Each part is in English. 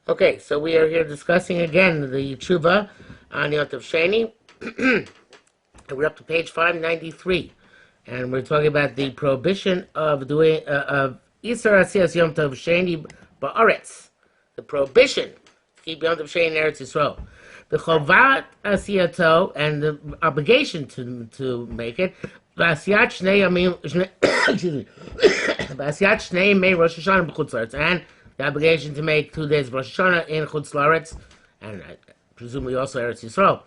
Okay, so we are here discussing again the Teshuvah on Yom Tov Sheni. And we're up to page 593, and we're talking about the prohibition of doing of Isar Asiyas Yom Tov Sheni Ba'aretz. The prohibition to keep Yom Tov Sheni in Eretz Yisrael. The Chovat Asiyato and the obligation to make it. V'asiyat Shnei Yamim excuse me. V'asiyat Shnei Yamei Rosh Hashanah b'Chutz La'aretz, and the obligation to make 2 days of Rosh Hashanah in Chutz La'aretz, and presumably also Eretz Yisrael.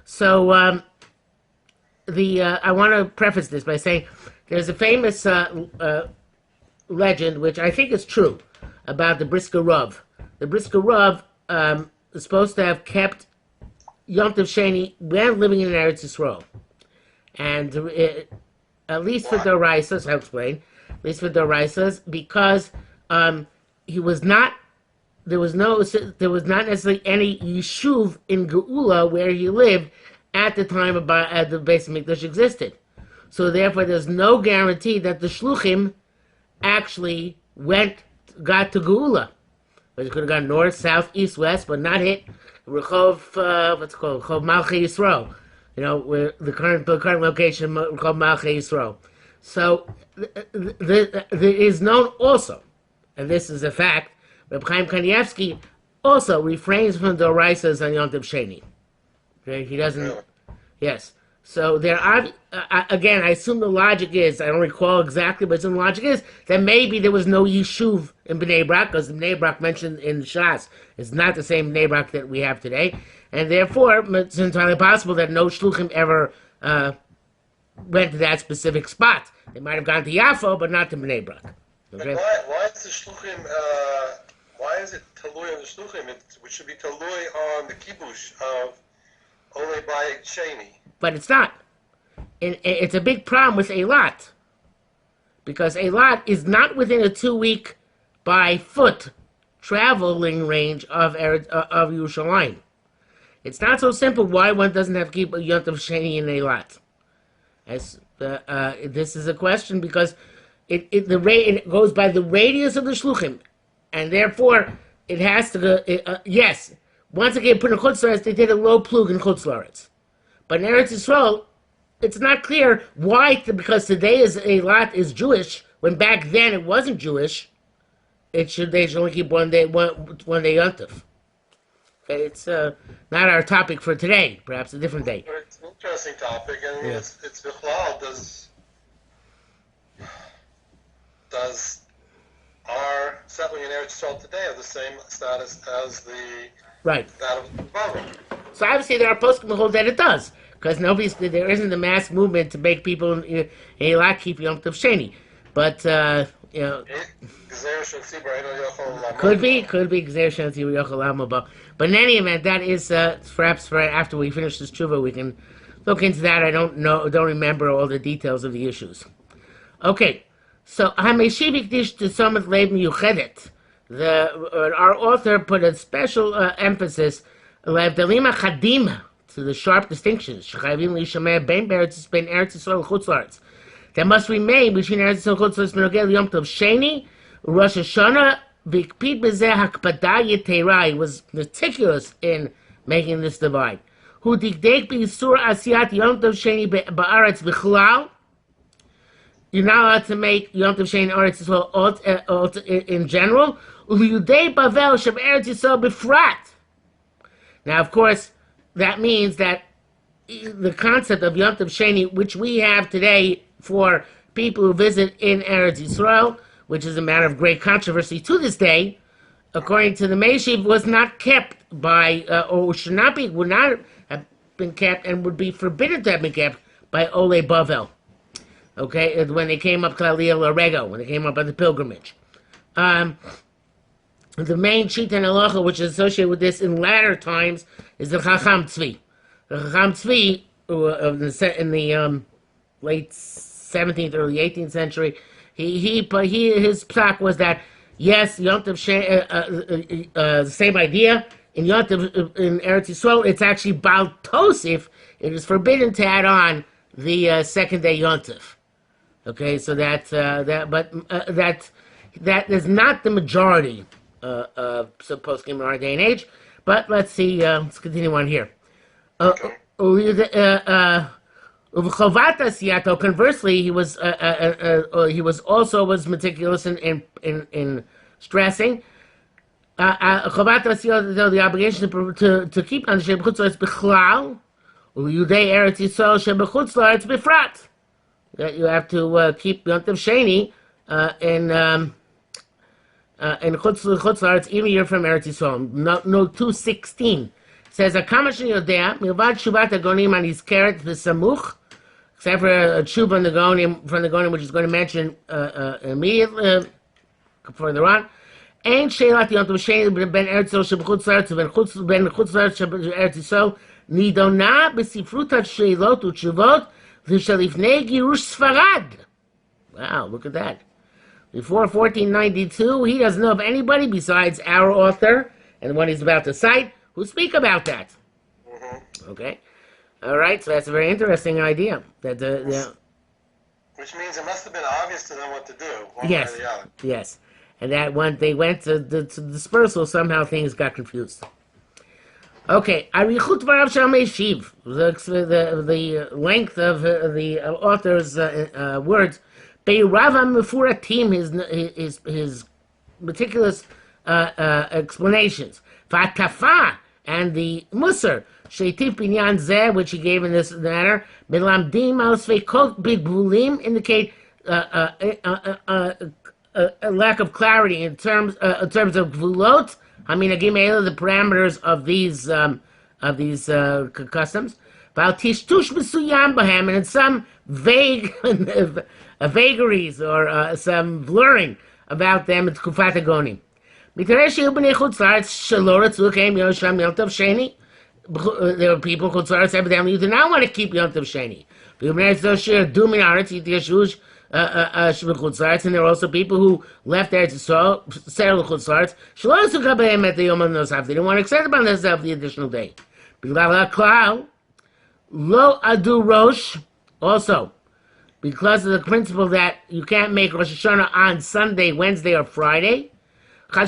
So I want to preface this by saying there's a famous legend, which I think is true, about the Brisker Rav. The Brisker Rav is supposed to have kept Yom Tov Sheni when living in Eretz Yisrael, and at least for the Raisas, I'll explain. At least for the Raisas, because he was not. There was not necessarily any yishuv in Geula where he lived at the time the Beis Hamikdash existed. So therefore, there's no guarantee that the shluchim actually got to Geula. But it could have gone north, south, east, west, but not hit Rehov, what's it called, Rehov Malchei Yisrael. You know, where the current location, Rehov Malchei Yisrael. So there is known also, and this is a fact, Reb Chaim Kanievsky also refrains from the Oraisas on Yom Tov Sheni. Okay, he doesn't. Really? Yes. So there are again. I assume the logic is, I don't recall exactly, but the logic is that maybe there was no yishuv in Bnei Brak, because the Bnei Brak mentioned in Shas is not the same Bnei Brak that we have today, and therefore it's entirely possible that no shluchim ever went to that specific spot. They might have gone to Yafo, but not to Bnei Brak. Okay. But why is the shluchim? Why is it talui on the shluchim? It should be talui on the kibush of Ole Bayit Sheni. But it's not. It's a big problem with Eilat, because Eilat is not within a 2-week by foot traveling range of Yerushalayim. It's not so simple why one doesn't have to keep a Yom Tov Sheni in Eilat. This is a question because it goes by the radius of the shluchim, and therefore it has to go. Yes, once again, put in Chutz La'aretz, they did a low plug in Chutz La'aretz. But in Eretz Yisrael, it's not clear why, because today Eilat is Jewish, when back then it wasn't Jewish. They should only keep one day Yom Tov. Okay, it's not our topic for today. Perhaps a different day. But it's an interesting topic, and yeah. It's Bichlal. Does our settling in Eretz Yisrael today have the same status as that of the Bible? So obviously there are poskim who hold that it does, because there isn't a mass movement to make people in Eilat keep Yom Tov Sheni. But you know, could be Gzeir Shanti Yochel Lama. But in any event, that is perhaps for after we finish this Teshuvah we can look into that. I don't remember all the details of the issues. Okay, so Hameshivik Dish to Somet Leib Miyuchedet. Our author put a special emphasis to the sharp distinctions that must remain between Eretz Yisrael and Chutz La'aretz b'nogel Yom Tov Sheni, Rosh Hashanah, v'ikpid b'zeh hakpada yetera. He was meticulous in making this divide. Hu dikdek b'yisur asiyat Yom Tov Sheni ba'aretz b'chlal. You're not allowed to make Yom Tov Sheni Eretz Yisrael in general. U'liyudei Bavel shem Eretz Yisrael b'frat. Now, of course, that means that the concept of Yom Tov Sheni, which we have today for people who visit in Eretz Yisrael, which is a matter of great controversy to this day, according to the Meishiv, was not kept by, or would not have been kept, and would be forbidden to have been kept by Ole Bavel. Okay, when they came up to Aliyah Larego, when they came up on the pilgrimage. The main Shita and Halacha, which is associated with this in latter times, is the Chacham Tzvi. The Chacham Tzvi, in the late 17th, early 18th century, his psak was that, yes, Yom Tov Sheni, the same idea. In Yom Tov, in Eretz Yisrael, it's actually Baal Tosif. It is forbidden to add on the second day Yom Tov. Okay, so that is not the majority post in our day and age. But let's see. Let's continue on here. Okay. Conversely, he was meticulous in stressing. The obligation to keep on Shem Chutzlaretz Bichlal, Yudei Eretz Yisrael Shem Chutzlaretz Bifrat. That you have to keep Yom Tov Sheni in Chutzlaretz even you're from Eretz Yisrael. No 2:16 says a Kamash Yodea Milvad Shuvat Agonim on his carrot V'Samuch, except for a Tshuva from the Gonim, which is going to mention immediately further on. Ain't Sheilat Yom Tov Sheni ben Eretz Yisrael Shebechutz Laretz ben Chutz Laretz Eretz Yisrael Nidona b'Sifrutat Sheilot u'Tshuvot v'Shalifnei Girush Sfarad. Wow, look at that. Before 1492, he doesn't know of anybody besides our author and the one he's about to cite who speak about that. Mm-hmm. Okay, all right. So that's a very interesting idea. That Which means it must have been obvious to them what to do. Yes, yes. And that when they went to dispersal, somehow things got confused. Okay, Arichut Varav Sham Eshiv, the length of the author's words. Be'Rava Mefuratim, his meticulous explanations. V'Atafa, and the Musar Sheitif Binyan Zeh, which he gave in this manner. Melamdim al Sveikot Bigbulim, indicate a lack of clarity in terms of gvulot. I mean, the parameters of these customs. Tishtush b'suyam b'hem, and in some vague vagaries or some blurring about them. It's kufat agonim. Mitaresh b'nei chutzlaretz shaloretz lukem yosham Yom Tov Sheni. There were people chutzlaretz evidently who did not want to keep Yom Tov Sheni. And there are also people who left Eretz Yisrael, settled Chutzlaretz. They didn't want to accept upon themselves the additional day. Lo adu rosh, also because of the principle that you can't make Rosh Hashanah on Sunday, Wednesday, or Friday. Yom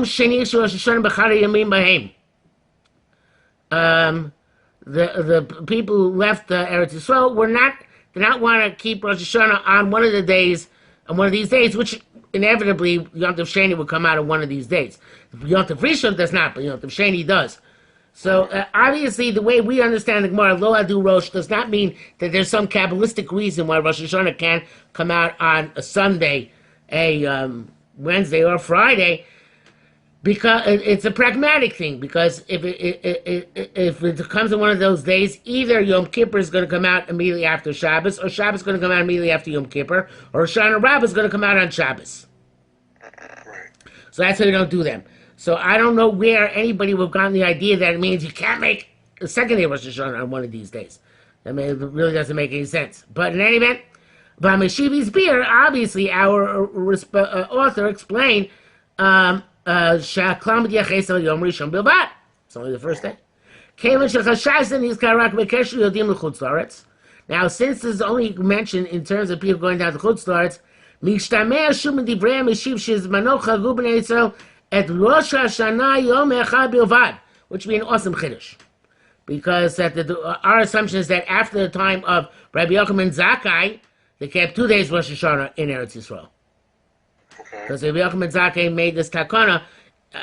Sheni Rosh Hashanah b'chad yamim b'hem. The people who left Eretz Yisrael did not want to keep Rosh Hashanah on one of the days, on one of these days, which inevitably Yom Tov Sheni will come out on one of these days. Yom Tov Rishon does not, but Yom Tov Sheni does. So obviously, the way we understand the Gemara, Lo Adu Rosh, does not mean that there's some Kabbalistic reason why Rosh Hashanah can't come out on a Sunday, a Wednesday, or Friday. Because it's a pragmatic thing. Because if it comes on one of those days, either Yom Kippur is going to come out immediately after Shabbos, or Shabbos is going to come out immediately after Yom Kippur, or Shana Rabbah is going to come out on Shabbos. Right. So that's why we don't do them. So I don't know where anybody would have gotten the idea that it means you can't make the second day of Rosh Hashanah on one of these days. I mean, it really doesn't make any sense. But in any event, B'Meshivi's beer, obviously our author explained. It's only the first day. Now, since this is only mentioned in terms of people going down to Chutz Laretz, which would be an awesome chiddush, because our assumption is that after the time of Rabbi Yochanan Zakkai, they kept 2 days Rosh Hashanah in Eretz Yisrael. Because Rabbi Yochanan Zakkai made this takana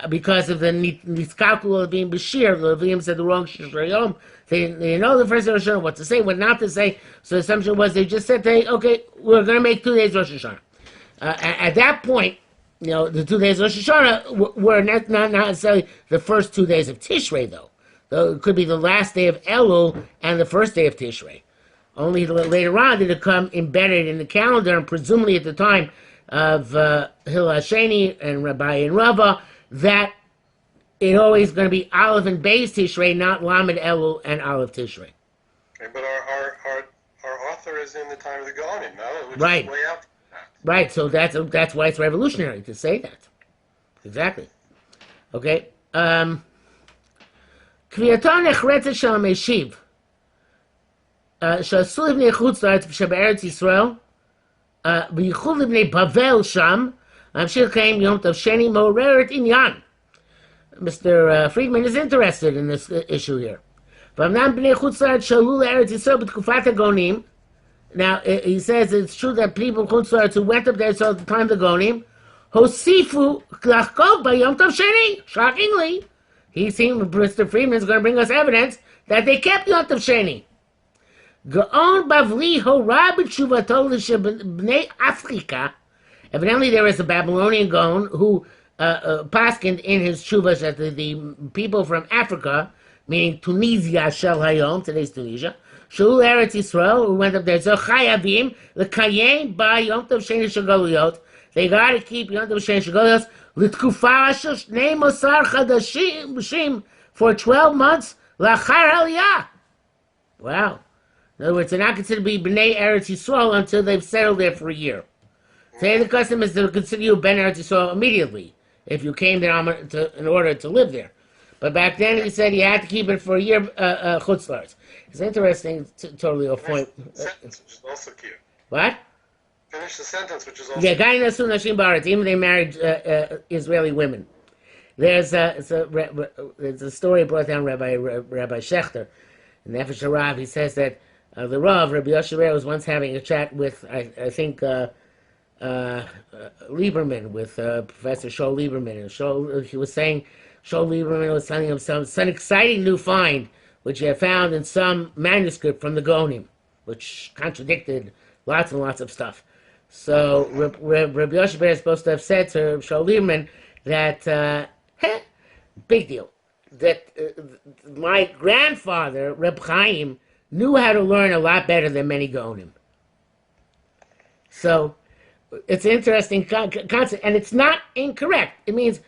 because of the niskalkul of being bashir. The Levium said the wrong shishayom. They know the first Rosh Hashanah, what to say, what not to say. So the assumption was they just said, okay, we're going to make 2 days Rosh Hashanah. At that point, the 2 days Rosh Hashanah were not necessarily the first 2 days of Tishrei, though. It could be the last day of Elul and the first day of Tishrei. Only later on did it come embedded in the calendar, and presumably at the time of Hillel Hasheni and Rabbi and Rava, that it's always going to be Aleph and Beis Tishrei, not Lamed Elul and Aleph Tishrei. Okay, but our author is in the time of the Gaonim, no? Which Right. Is way out. Right, so that's why it's revolutionary to say that. Exactly. Okay. Kviyaton echretzet shel Meshiv. Shasuliv nechutz la'aretz shebe'eretz Yisrael. v'yichud libnei Bavel sham, Amshir came Yom Tov Sheni Moreret Inyan. Mr. Friedman is interested in this issue here. Now, he says it's true that people who went up there saw the time of the Gonim, Hosifu Klachkov by Yom Tov Sheni. Shockingly, Mr. Friedman is going to bring us evidence that they kept Yom Tov Sheni. Gaon Bavli Hora b'tshuvato l'shebnei Afrika. Evidently, there is a Babylonian Gaon who paskined in his tshuvas that the people from Africa, meaning Tunisia, Shel Hayom, today's Tunisia, Shul Eretz Yisrael, who went up there, so Chayavim, the Kayen by Yom Tov Sheni Shagoliyot, they got to keep Yom Tov Sheni Shagoliyot, L'tkufa Shel Shnei Mosar Chadashim, for 12 months, Lachar Aliyah. Wow. In other words, they're not considered to be B'nai Eretz Yisrael until they've settled there for a year. Today the custom is to consider you Ben Eretz Yisrael immediately, if you came there in order to live there. But back then he said you had to keep it for a year, Chutz La'aretz. It's interesting, totally off point. Sentence, which is also cute. What? Finish the sentence, which is also Yeah, Gai Nasu Nashim Ba'aretz, even they married Israeli women. There's a story brought down Rabbi Shechter, in the Nefesh HaRav. He says that the Rav, Rabbi Yosher, was once having a chat with, I think, Lieberman, with Professor Shaul Lieberman. And he was saying, Shaul Lieberman was telling him some exciting new find, which he had found in some manuscript from the Gonim, which contradicted lots and lots of stuff. So Rabbi Yosher is supposed to have said to Shaul Lieberman that, big deal, that my grandfather, Reb Chaim, knew how to learn a lot better than many Gonim. So it's an interesting concept, and it's not incorrect. It means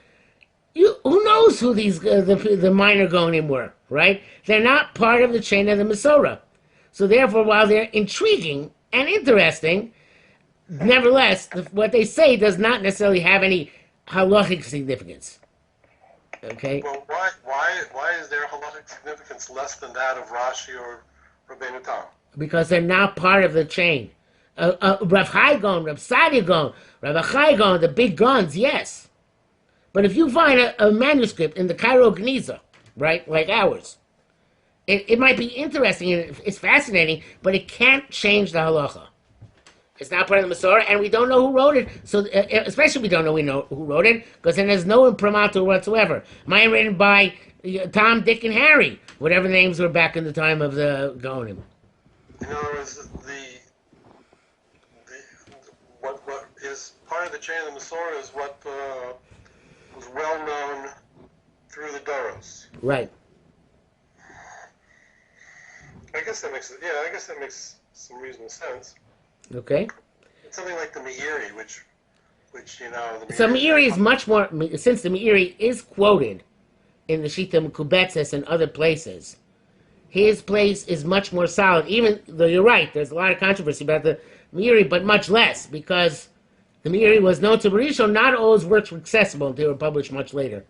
who knows who these the minor Gonim were, right? They're not part of the chain of the Masorah. So therefore, while they're intriguing and interesting, nevertheless, what they say does not necessarily have any halachic significance. Okay. Well, why is their halachic significance less than that of Rashi or Rabbeinu Tam? Because they're not part of the chain. Rav Chai Gon, Rav Sadia Gon, Rav Achai Gon, the big guns, yes. But if you find a manuscript in the Cairo Genizah, right, like ours, it might be interesting and it's fascinating, but it can't change the halacha. It's not part of the Masorah, and we don't know who wrote it. So, especially we don't know who wrote it, because then there's no imprimatur whatsoever. Mine written by Tom, Dick, and Harry, whatever names were back in the time of the Gonim. In other words, what is part of the chain of the Masorah is what was well known through the Doros. Right. I guess that makes some reasonable sense. Okay. It's something like the Meiri, which you know. So Meiri is much more, since the Meiri is quoted in the Shita Mekubetzes and other places, his place is much more solid. Even though you're right, there's a lot of controversy about the Meiri, but much less, because the Meiri was known to Berisho. Not all his works were accessible; they were published much later.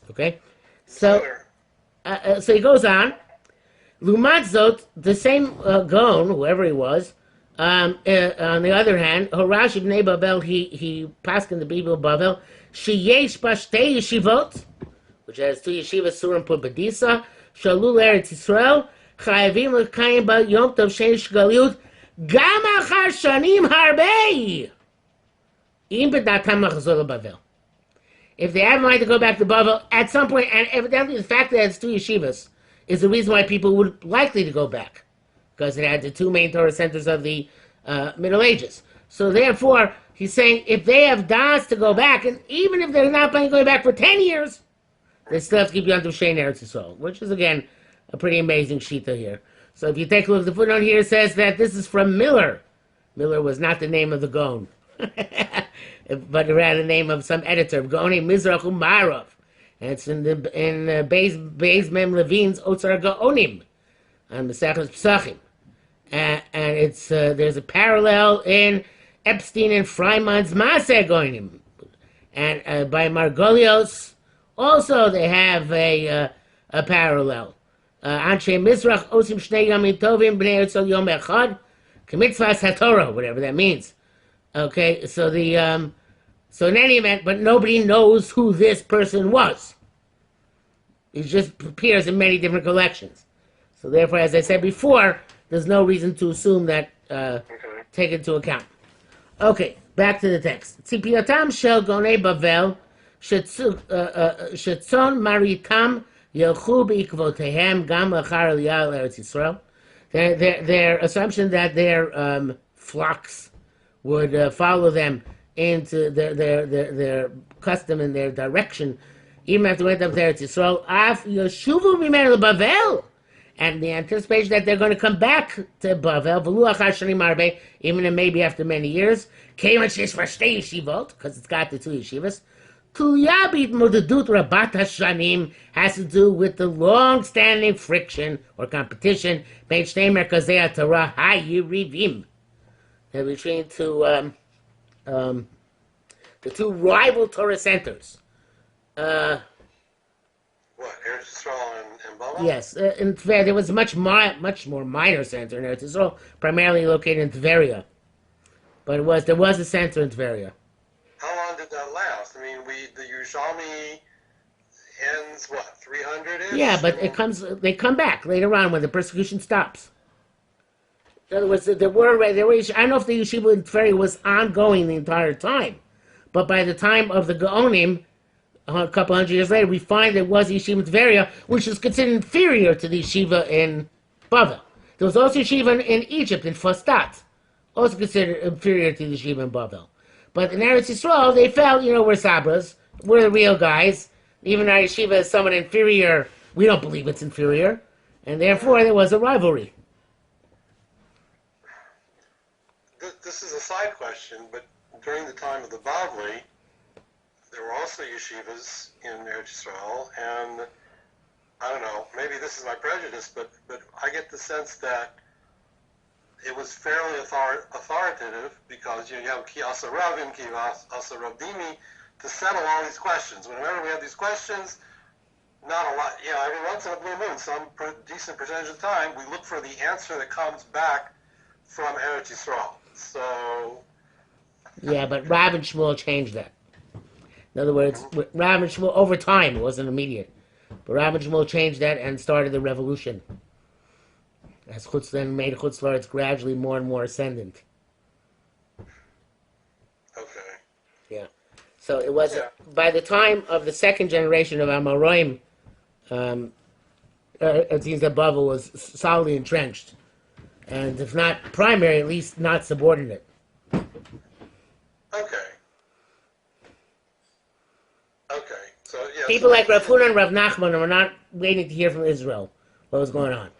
Okay. So he goes on. Lumat Zot, the same Gon, whoever he was, on the other hand, Horash ibn Babel, he passed in the people of Babel, Sheyesh Pashtei Yeshivot, which has 2 yeshivas, Surim Pubadisa, Shalul Eretz Yisrael, Chayavim L'Kayim Ba Yom Tov Sheni Shgaliyut, Gam Achar Shanim Harbei, Im B'datam Machzor Babel. If they have mind to go back to Babel at some point, and evidently the fact that it's 2 yeshivas is the reason why people would likely to go back, because it had the 2 main Torah centers of the Middle Ages. So therefore, he's saying if they have das to go back, and even if they're not planning on going back for 10 years, they still have to keep Yom Tov Sheni Eretz Yisrael, which is again a pretty amazing shita here. So if you take a look, the footnote here says that this is from Miller. Miller was not the name of the Gon. But rather the name of some editor, Goni Mizrach Umarov, and it's in Beis Mem Levine's Otzar Gaonim on Mesechus Pesachim, and it's there's a parallel in Epstein and Freiman's Maaseh Gaonim, and by Margolios also they have a parallel. Anshe Mizrach Osim Shnei Yomim Tovim Bnei Eretz Yom Echad K'mitzvahs HaTorah, whatever that means. Okay, so so in any event, but nobody knows who this person was. It just appears in many different collections. So therefore, as I said before, there's no reason to assume that take into account. Okay, back to the text. Tzipiotam shel gonei Bavel shetzon maritam yelchu beikvotehem gam achar aliyah l'Eretz Yisrael. Their assumption that their flocks would follow them into their custom and their direction, even after they went up to Eretz Yisrael, af yeshuvu mimenu Bavel. And the anticipation that they're going to come back to Bavel, even maybe after many years, because it's got the two yeshivas. Has to do with the long-standing friction or competition between the two rival Torah centers. What, Eretz Yisrael and Bavel? Yes, in Tver, there was much more minor center in Eretz Yisrael, primarily located in Tveria. But there was a center in Tveria. How long did that last? I mean, the Yerushalmi ends, 300-ish? Yeah, but they come back later on when the persecution stops. In other words, there were I don't know if the yeshiva in Tveria was ongoing the entire time, but by the time of the Gaonim, a couple hundred years later, we find there was a yeshiva in Tveria, which is considered inferior to the yeshiva in Bavel. There was also a yeshiva in Egypt, in Fostat, also considered inferior to the yeshiva in Bavel. But in Eretz Yisrael, they felt, we're Sabras, we're the real guys. Even our yeshiva is somewhat inferior. We don't believe it's inferior. And therefore, there was a rivalry. This is a side question, but during the time of the Bavli, there were also yeshivas in Eretz Yisrael, and I don't know, maybe this is my prejudice, but I get the sense that it was fairly authoritative because you have ki asa ravim, ki asa ravdimi to settle all these questions. Whenever we have these questions, not a lot, every once in a blue moon, some decent percentage of the time, we look for the answer that comes back from Eretz Yisrael. So. Yeah, but Rav and Shmuel changed that. In other words, Rav and Shmuel, over time, it wasn't immediate. But Rav and Shmuel changed that and started the revolution. As Chutz then made Chutz La'aretz gradually more and more ascendant. Okay. Yeah. So it was, by the time of the second generation of Amoraim, it seems that Bavel was solidly entrenched. And if not primary, at least not subordinate. Okay. So, people like Rav Huna and Rav Nachman were not waiting to hear from Israel what was going on.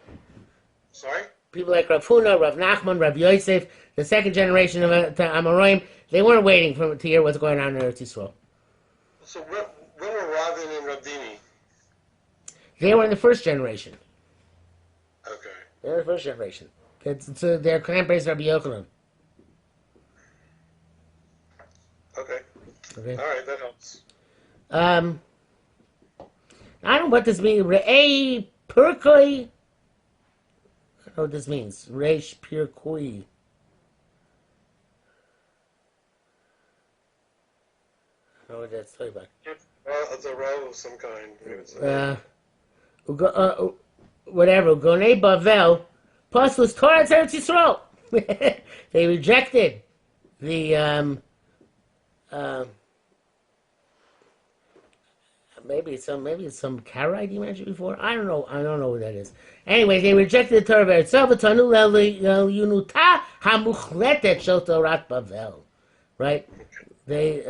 Sorry? People like Rav Huna, Rav Nachman, Rav Yosef, the second generation of Amoraim, they weren't waiting to hear what's going on in Eretz Yisrael. So when were Ravin and Rabdini? They were in the first generation. Okay. They were in the first generation. Their grandparents Rabbi Yochanan. Okay. All right, that helps. I don't know what this means. Re'ei Purkoi. I don't know what this means. Reish Purkoi. I don't know what that's talking about. Well, it's a row of some kind. Whatever. Gonei Bavel. Plus was Torah Eretz Yisrael. They rejected the maybe it's some Karaite you mentioned before. I don't know what that is. Anyway, they rejected the Torah of Eretz Yisrael. Tanu yunuta hamuchletet shel Torat Bavel. Right? They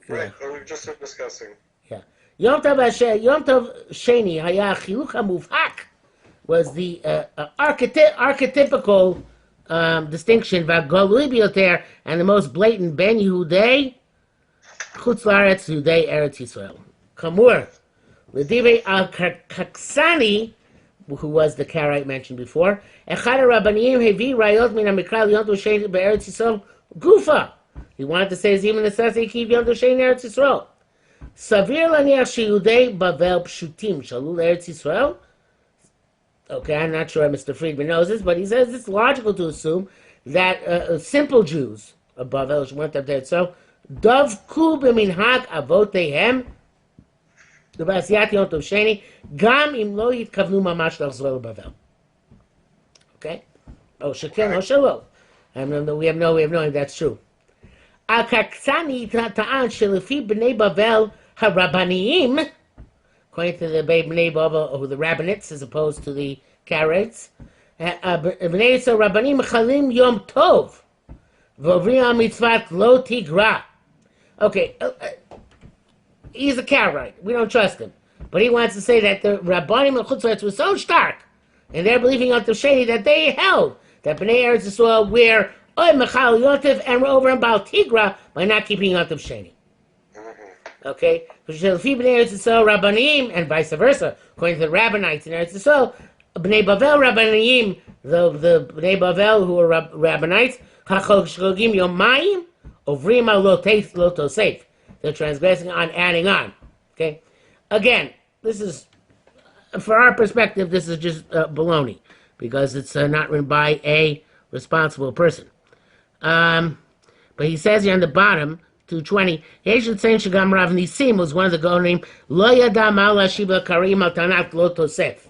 right. What we were just discussing. Yeah. Yom Tov Sheni haya chiluch hamuvhak was the archetypical distinction, v'galui bioter, and the most blatant ben Yehudei Chutz La'aretz Yehudei Eretz Yisrael. Kamur, l'divei al Kaksani, who was the Karaite mentioned before, echad harabanim hevi rayot min hamikra Yom Tov Sheni be'Eretz Yisrael gufa. He wanted to say is even necessity keep Yom Tov Sheni Eretz Yisrael. סביר להניח שיהודי בבל פשוטים שעלו לארץ ישראל. Okay, I'm not sure Mr. Friedman knows this, but he says it's logical to assume that simple Jews of Bavel went up there. So, Davku b'minhag avotehem, b'asiyat Yom Tov Sheni, gam im lo yitkavnu mamash l'chzor Bavel. Okay? Oh, sheken, oh, shelo. We have no idea that's true. Al-Kaksani ta'an shelefi b'nei Bavel harabaniyim, according to the Bnei Bavel, or the rabbinates, as opposed to the Karaites, Bnei Yisrael Rabbanim Chalim Yom Tov, V'ovrim Mitzvat Lo Tigra. Okay, he's a Karaite. We don't trust him. But he wants to say that the Rabbanim and Chutz La'aretz were so stark, and they're believing Yom Tov Sheni, that they held that Bnei Eretz Yisrael were Oy Mechal Yom Tov and were over in Baal Tigra by not keeping Yom Tov Sheni. Okay, and vice versa, according to the rabbinites in Eretz Yisrael, Bnei Bavel Rabbaniyim, the Bnei Bavel who were rabbinites, Hachogim Yomayim, Ovrim Lo Tosef. They're transgressing on, adding on. Okay, again, this is, for our perspective, this is just baloney, because it's not written by a responsible person. But he says here on the bottom, 220. Yeshu Tzayin Shagam Rav Nisim was one of the Gonim. Lo yada mal hashiva karim al tanat lo tosef.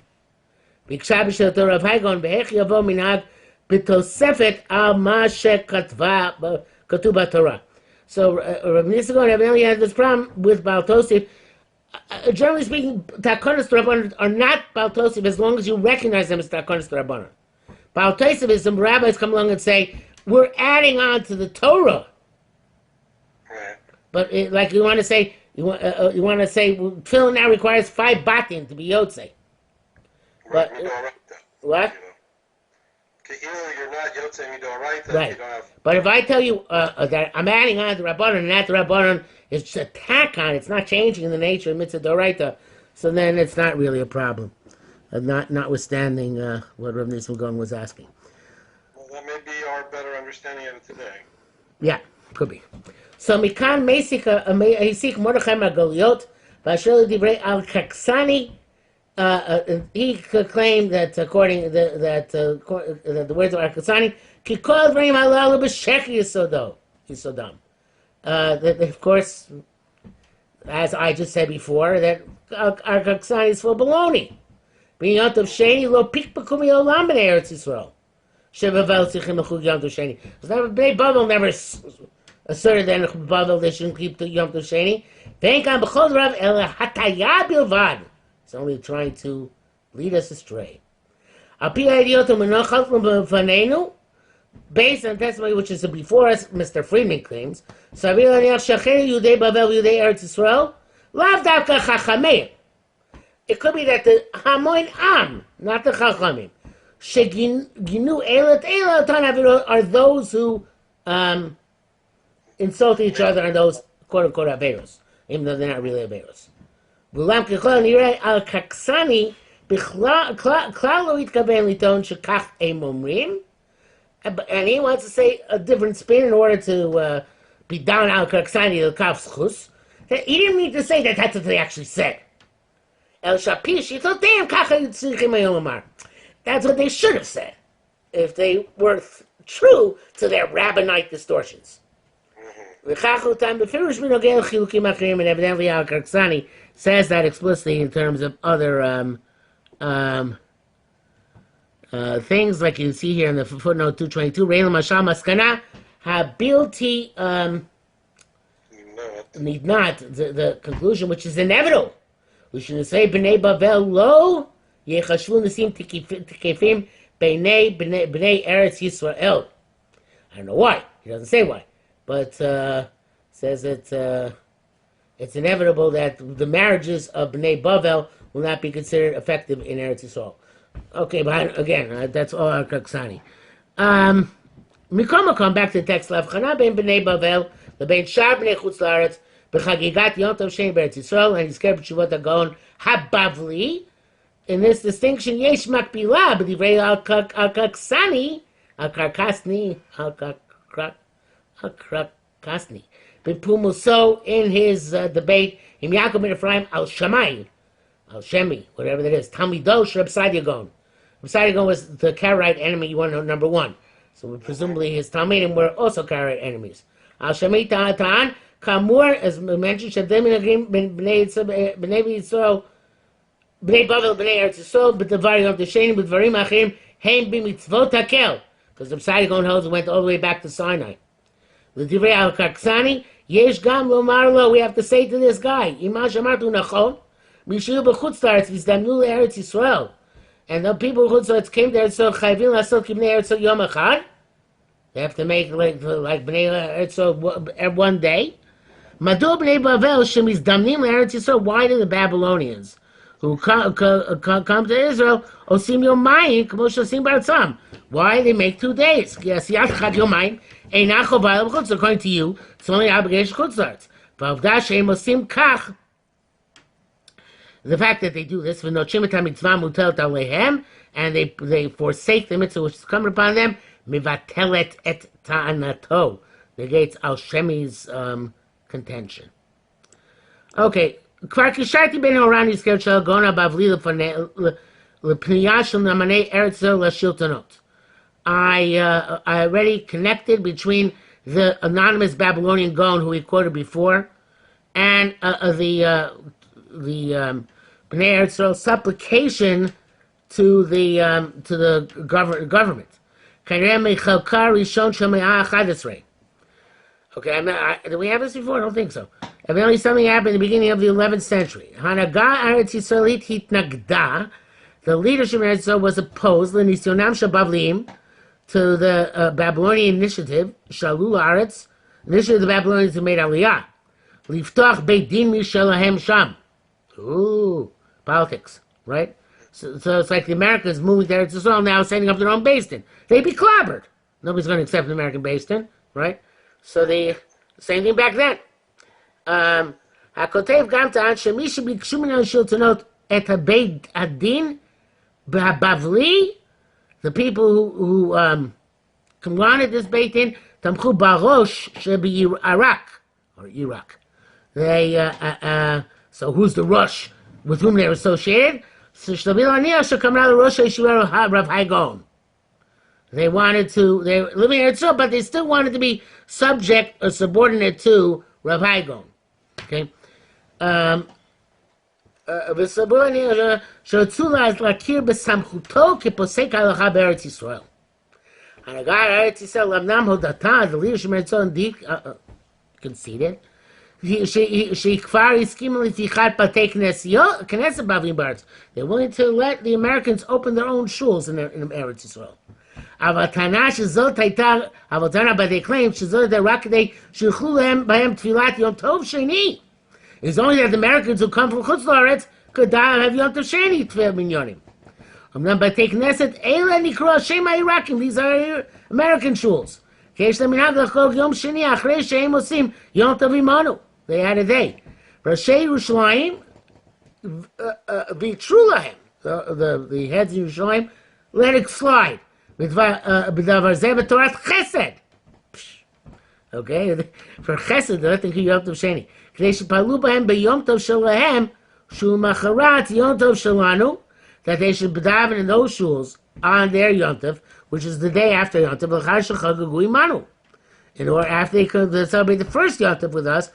B'ksha b'shetor Rav Haigon behech yavo minhag b'tosefet al ma shekatva katuv b'Torah. So Rav Nisim and Rav Eli had this problem with Baal Tosef. Generally speaking, Takonos Rabbanon are not Baal Tosef as long as you recognize them as Takonos Rabbanon. Baal Tosef is some rabbis come along and say we're adding on to the Torah. But like you want to say, tefillin now requires 5 batim to be yotzei. But what? Either you're not yotzei midoraita, right. You don't have. But if I tell you that I'm adding on to Rabbanon, and that the Rabbanon is just a tack on, it's not changing the nature of mitzvah doraita, so then it's not really a problem. Notwithstanding what Rav Nissim Gaon was asking. Well, that may be our better understanding of it today. Yeah, could be. So Mikan Mesik Mordechai Magaliot, Vashel Divrei Al Kaksani, he claimed that according that the words of Al Kaksani, Kikol Vrim Halal B'Sheki Yisodam. That of course, as I just said before, that Al Kaksani is full baloney. Being Yom Tov Sheni Lo Pik B'Kumi Olam B'nei Eretz Yisrael. Shevavel Tzichem Mechug Yom Tov Sheni. Bnei Bavel never asserted that in Bavel they shouldn't keep the Yom Tov Sheni. Ve'enkan b'chol rav el hataya bilvad. It's only trying to lead us astray. Api ha'idiyot u'menochat l'fanenu, based on testimony which is before us, Mr. Friedman claims, Savir l'aniach shachei Yudei Bavel Yudei Eretz Yisrael, lav davka chachameim. It could be that the Hamoin Am, not the Chachamim, sheginu elat elat tanavirot, are those who insult each other and those quote-unquote averos, even though they're not really averos. V'ulam k'chol nirei al kaksani b'chlal lo yitkaven liton shekach em omrim, and he wants to say a different spin in order to be down al kaksani l'kav schus. He didn't mean to say that that's what they actually said. El shapish yitotem kacha yitzrichim hayom amar. That's what they should have said if they were true to their rabbinite distortions. And evidently Al-Karksani says that explicitly in terms of other things, like you see here in the footnote 222, Reilam Mashal Maskana Habilti need not, the conclusion which is inevitable. We should say B'nei Bavel Lo Yechashvu Nisim Tikefim B'nei Eretz Yisrael. I don't know why. He doesn't say why. But says that it's inevitable that the marriages of Bnei Bavel will not be considered effective in Eretz Yisrael. Okay, but again, that's all our Kaksani. Come back to the text. L'avchana ben Bnei Bavel, l'bein shar Bnei Chutz La'aretz, b'chagigat Yom Tov Sheni b'Eretz Yisrael, and Yizker b'Teshuvah HaGaon HaBavli. In this distinction, yesh makbilah b'divrei al-Kaksani, al-Karkasni, al-Karkasni, B'Pumuso in his debate, Im Yaakov ben Ephraim al Shammai, al Shemi, whatever that is. Talmido Reb Sadia Gaon. Reb Sadia Gaon was the Karaite enemy. You want to know number one. So presumably his Talmidim were also Karaite enemies. Al Shemi Ta'atan Kamur, as mentioned, Shadim Minagrim Bnei Yisrael. Bnei Bavel, Bnei Eretz Yisrael, B'Davar Yom Tov Sheni, B'Dvarim Achim, Heim B'Mitzvot HaKel. Because the Psai Gaon holds went all the way back to Sinai. L'Divrei Al-Kaksani, Yesh Gam Lomar Lo, we have to say to this guy, Ima Shamartu Nachon, Mishiu B'Chutz La'aretz, V'Zdamnu L'Eretz Yisrael. And the people who came there, so Chayvin L'Asot K'Bnei Eretz Yom Echad. They have to make like Bnei Eretz one day. Madu Bnei Bavel, Shemizdamnim L'Eretz Yisrael, why do the Babylonians who come to Israel, Osim Yomayim, K'mo Shosim Baratzam? Why they make 2 days? According to you, it's only obligation chutzarts. The fact that they do this, and they forsake the mitzvah which is coming upon them, mivatelet et ta'anato, negates Al Shemi's contention. Okay. כבר קישרתי בין ההוראה הנזכרת של הגאון הבבלי לפנייה של נאמני ארץ ישראל לשלטונות. I already connected between the anonymous Babylonian Gaon who we quoted before and the Bnei Eretz Yisrael supplication to the government. Okay, do we have this before? I don't think so. Evidently something happened in the beginning of the 11th century. Hanaga Eretz Yisraelit hitnagda, the leadership of Eretz Yisrael was opposed, l'nisyonam shabavlim, to the Babylonian initiative, Shalu Aretz, initiative of the Babylonians who made Aliyah. Liftoch Beit Din Mishalahem Sham. Ooh, politics, right? So it's like the Americans moving to Eretz Yisrael now setting up their own Beis Din. They'd be clobbered. Nobody's going to accept an American Beis Din, right? So the same thing back then. הכותב גם טען שמי שביקשו מן השלטונות את הבית הדין בבבלי, the people who wanted this beit din, תמכו בראש שבעיראק, or Iraq. They, so who's the Rosh with whom they're associated? So שתביא להניח שקמרה לראש הישיבה רב חי גאון. They wanted to, they were living in Israel, but they still wanted to be subject or subordinate to Rav Hai Gaon. Okay? שרצו להכיר בסמכותו כפוסק ההלכה בארץ ישראל. ההנהגה בארץ ישראל, אמנם הודתה, the leadership of Israel indeed conceded, שהיא כבר הסכימה לפתיחת בתי כנסת בבלים בארץ. They're willing to let the Americans open their own shuls in ארץ ישראל. אבל טענה שזאת הייתה, אבל טענה but they claim שזאת הייתה רק כדי שיוכלו בהם תפילת יום טוב שני. It's only that the Americans who come from חוץ לארץ could have יום טוב שני תפילת מניונים. אמנם בתי כנסת אלה נקראו השם העיראקים, these are American shuls. כי יש להם מנהג לחגוג יום שני אחרי שהם עושים יום טוב עמנו. They had a day. ראשי ירושלים ויתרו להם, the heads of ירושלים, let it slide. בדבר זה בתורת חסד. Okay? For חסד, לא תקראו יום טוב שני. כדי שפעלו בהם ביום טוב שלהם, שהוא מחרת יום טוב שלנו, that they should daven in those shuls on their Yom Tov, which is the day after Yom Tov, in order after they could celebrate the first Yom Tov with us,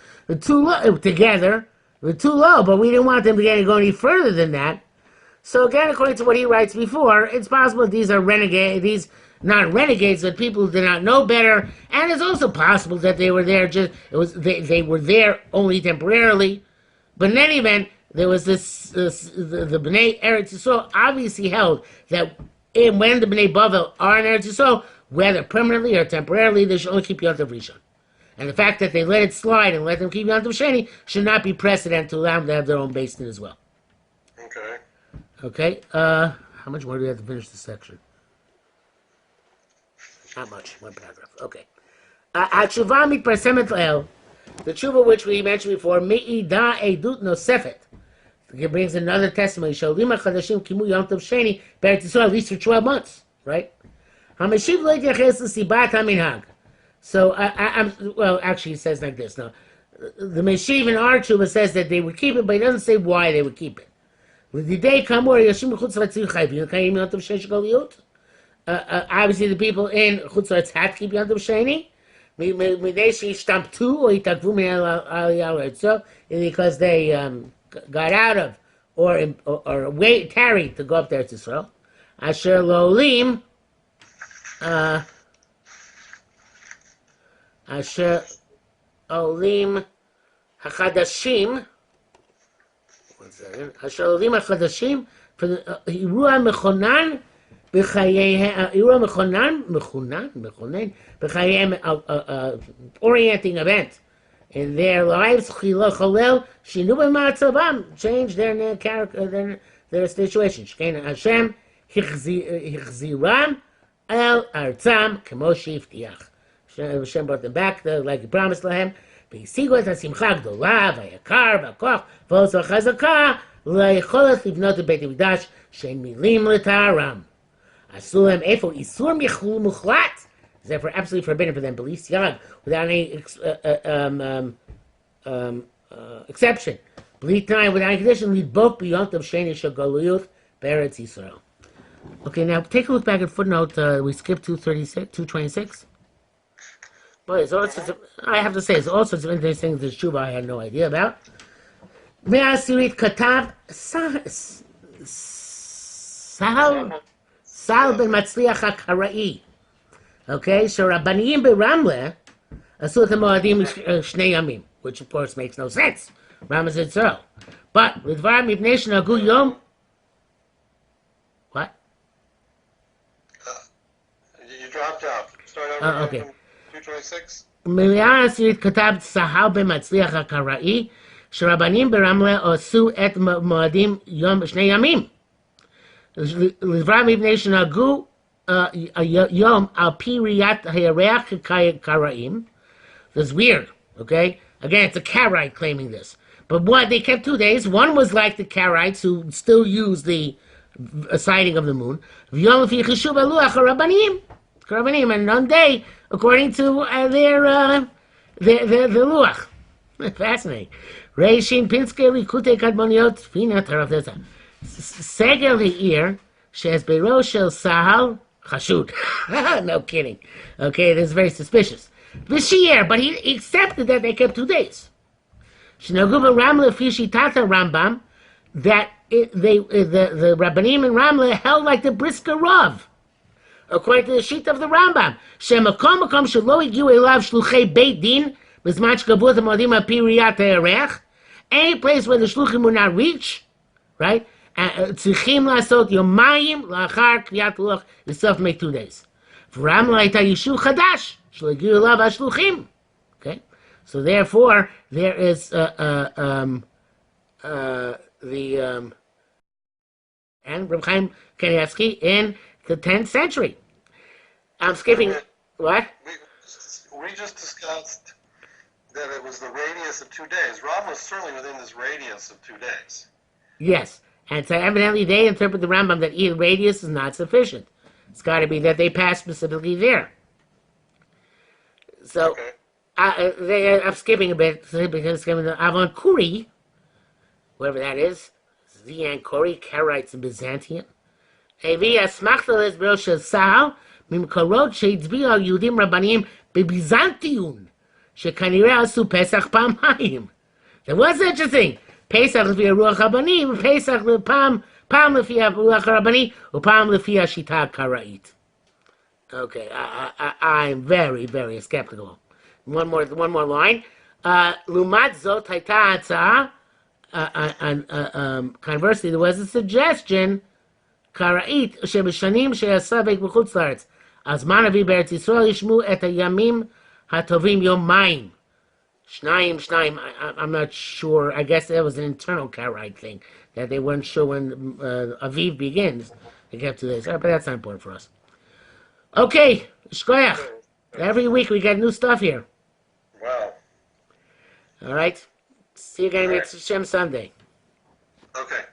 together, we're too low, but we didn't want them to go any further than that. So again, according to what he writes before, it's possible these are renegades, these not renegades, but people who did not know better, and it's also possible that they were there they were there only temporarily. But in any event, there was the Bnei Eretz Yisrael obviously held that when the Bnei Bavel are in Eretz Yisrael, whether permanently or temporarily, they should only keep Yom Tov Rishon. And the fact that they let it slide and let them keep Yom Tov Sheni should not be precedent to allow them to have their own Beis Din as well. Okay. How much more do we have to finish this section? Not much. One paragraph. Okay. Teshuvah mitparsemet le'el. The Teshuvah which we mentioned before, mi'ida edut nosefet. It brings another testimony. Sholim ha'chadashim kimu Yom Tov Sheni Beretz Yisrael at least for 12 months, right? Hamashiv lo yityaches l'sibat haminhag. So well, actually, he says like this. No, the Meshiv in our Teshuvah says that they would keep it, but he doesn't say why they would keep it. With the day come where Yashim Chutz Latzil Chayvim, Kayim Yom Tov Sheni Galiyut. Obviously, the people in Chutz Laretz had to keep Yom Tov Sheni. Midei sheishtamtu or itakvu min aliyah so because they got out of or wait tarried to go up there to Israel. Asher lolim Asher olim hachadashim. One second. Asher olim hachadashim for the Irua Mechonan. Orienting event in their lives, change their character, their situation. Hashem hichziram el artzam kemo shivtiach. Hashem brought them back like He promised them. והשיגו את השמחה הגדולה והיקר והכוח ועוז החזקה ליכולת לבנות את בית המקדש שאין מילים לתארם. אסור להם איפה איסור מוחלט, therefore absolutely forbidden for them, בלי סייג, without any exception, בלי תנאי, without any condition, לדבוק ביום טוב שני של גלויות בארץ ישראל. Okay, now take a look back at footnote, we skipped 226. Well, it's all sorts of, I have to say, it's all sorts of interesting things that Teshuvah I had no idea about. מהעשירית כתב סל בן מצליח הקראי. Okay, so רבניים ברמלה עשו את המועדים שני ימים, which of course makes no sense. Rambam said so. But לדבר מפני שנהגו יום... What? You dropped out. Start over okay. from 226. מהעשירית כתב סל בן מצליח הקראי, שרבנים ברמלה עשו את מועדים שני ימים. לדבר מפני שנהגו יום על פי ראיית הירח כקראים. That's weird, okay? Again, it's a Karaite claiming this. But what, they kept 2 days. One was like the Karaites who still use the sighting of the moon. ויום לפי חישוב הלוח הרבנים. And one day, according to their luach. Fascinating. Reishin Pinske Likute Kadmoniot Fina Tarafesa. Segel Le'ir Shes Berosh Shel Sahal Chashud. No kidding. Okay, this is very suspicious. V'shier, but he accepted that they kept 2 days. Shinaguba Ramla Fishitata Rambam, that the Rabbanim in Ramla held like the Brisker Rav, according to the sheet of the Rambam. Shemakom Makom Shelo Igiu Elav Shluchei Beit Din B'zman Shkavu et Hamodim Al Pi Riyat HaYerech. Any place where the Shluchim will not reach, right? צריכים לעשות יומיים לאחר קריאת לוח לסוף make 2 days. ורמלה הייתה יישוב חדש שלא הגיעו אליו השלוחים. Okay? So therefore, there is and Reb Chaim Kanievsky in the 10th century. I'm skipping, what? We just discussed that it was the radius of 2 days. Ram was certainly within this radius of 2 days. Yes. And so evidently they interpret the Rambam that either radius is not sufficient. It's got to be that they pass specifically there. So, Okay. I'm skipping a bit because skipping the Avon Kuri, whoever that is, Zian Kuri, Karaites in Byzantium. Evi asmachta lesbro shel Sahal ממקורות שהצביעו על יהודים רבניים בביזנטיון, שכנראה עשו פסח פעמיים. There was such a thing. פסח לפי הרוח הרבני, ופסח פעם לפי הרוח הרבני, ופעם לפי השיטה הקראית. Okay, I'm very, very skeptical. One more line. לעומת זאת הייתה הצעה, conversely, there was a suggestion, קראית, שבשנים שעשה בית בחוץ לארץ, הזמן אבי בארץ ישראל ישמו את הימים הטובים יומיים. Shnayim, I'm not sure. I guess that was an internal Karaite thing, that they weren't sure when Aviv begins. They kept 2 days. But that's not important for us. Okay, Shkoyach. Every week we get new stuff here. Wow. All right. See you again next Shem Sunday. Okay.